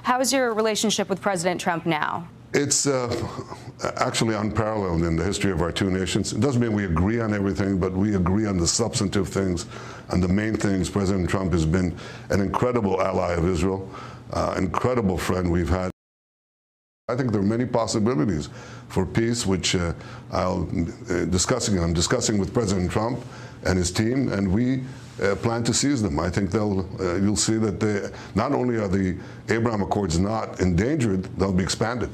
How's your relationship with President Trump now? It's actually unparalleled in the history of our two nations. It doesn't mean we agree on everything, but we agree on the substantive things and the main things. President Trump has been an incredible ally of Israel, incredible friend we've had. I think there are many possibilities for peace, which I'm discussing with President Trump and his team, and we plan to seize them. I think you'll see that not only are the Abraham Accords not endangered, they'll be expanded.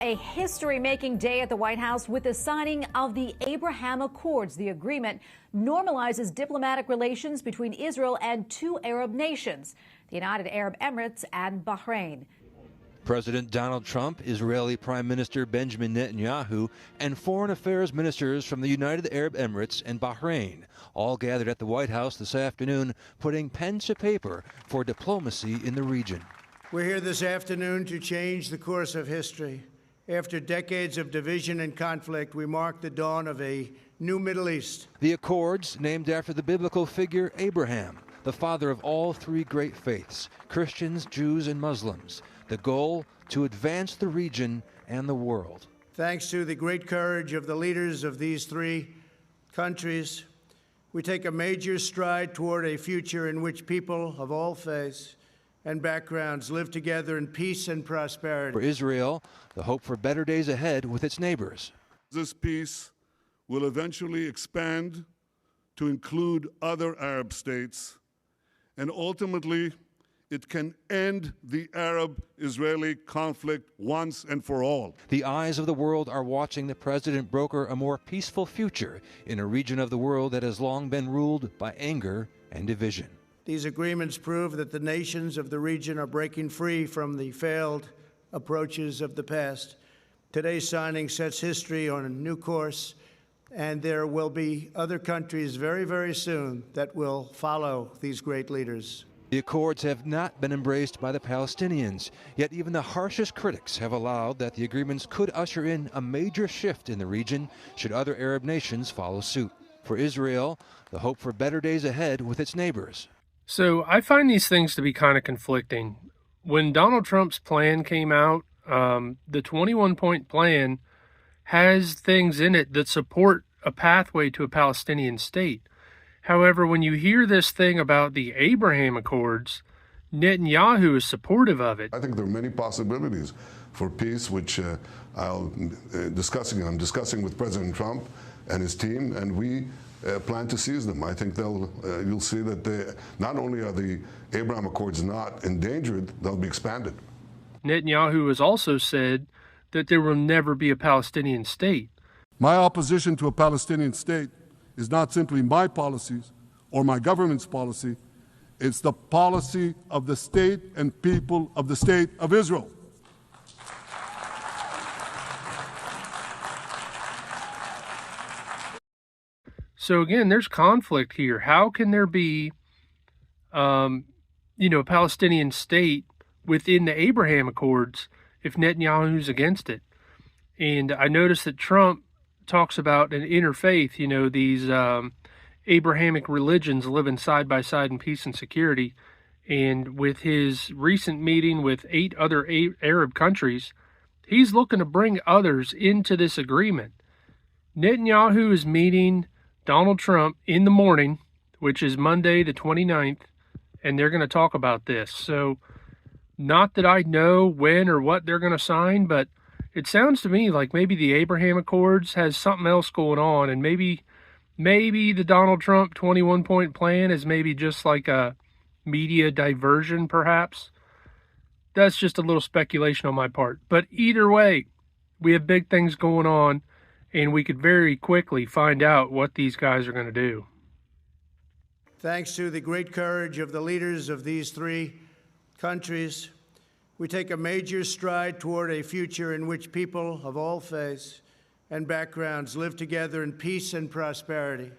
A history-making day at the White House with the signing of the Abraham Accords. The agreement normalizes diplomatic relations between Israel and two Arab nations, the United Arab Emirates and Bahrain. President Donald Trump, Israeli Prime Minister Benjamin Netanyahu, and foreign affairs ministers from the United Arab Emirates and Bahrain all gathered at the White House this afternoon, putting pen to paper for diplomacy in the region. We're here this afternoon to change the course of history. After decades of division and conflict, we mark the dawn of a new Middle East. The Accords, named after the biblical figure Abraham, the father of all three great faiths, Christians, Jews, and Muslims. The goal, to advance the region and the world. Thanks to the great courage of the leaders of these three countries, we take a major stride toward a future in which people of all faiths and backgrounds live together in peace and prosperity. For Israel, the hope for better days ahead with its neighbors. This peace will eventually expand to include other Arab states, and ultimately it can end the Arab-Israeli conflict once and for all. The eyes of the world are watching the president broker a more peaceful future in a region of the world that has long been ruled by anger and division. These agreements prove that the nations of the region are breaking free from the failed approaches of the past. Today's signing sets history on a new course, and there will be other countries very, very soon that will follow these great leaders. The Accords have not been embraced by the Palestinians, yet even the harshest critics have allowed that the agreements could usher in a major shift in the region should other Arab nations follow suit. For Israel, the hope for better days ahead with its neighbors. So I find these things to be kind of conflicting. When Donald Trump's plan came out, the 21-point plan has things in it that support a pathway to a Palestinian state. However, when you hear this thing about the Abraham Accords, Netanyahu is supportive of it. I think there are many possibilities for peace, which I'm discussing with President Trump and his team, and we plan to seize them. I think you'll see that not only are the Abraham Accords not endangered, they'll be expanded. Netanyahu has also said that there will never be a Palestinian state. My opposition to a Palestinian state is not simply my policies or my government's policy. It's the policy of the state and people of the state of Israel. So again, there's conflict here. How can there be, a Palestinian state within the Abraham Accords if Netanyahu's against it? And I noticed that Trump talks about an interfaith, these Abrahamic religions living side by side in peace and security. And with his recent meeting with 8 other Arab countries, he's looking to bring others into this agreement. Netanyahu is meeting Donald Trump in the morning, which is Monday the 29th, and they're going to talk about this. So not that I know when or what they're going to sign, but it sounds to me like maybe the Abraham Accords has something else going on, and maybe the Donald Trump 21-point plan is maybe just like a media diversion, perhaps. That's just a little speculation on my part. But either way, we have big things going on, and we could very quickly find out what these guys are going to do. Thanks to the great courage of the leaders of these three countries, we take a major stride toward a future in which people of all faiths and backgrounds live together in peace and prosperity.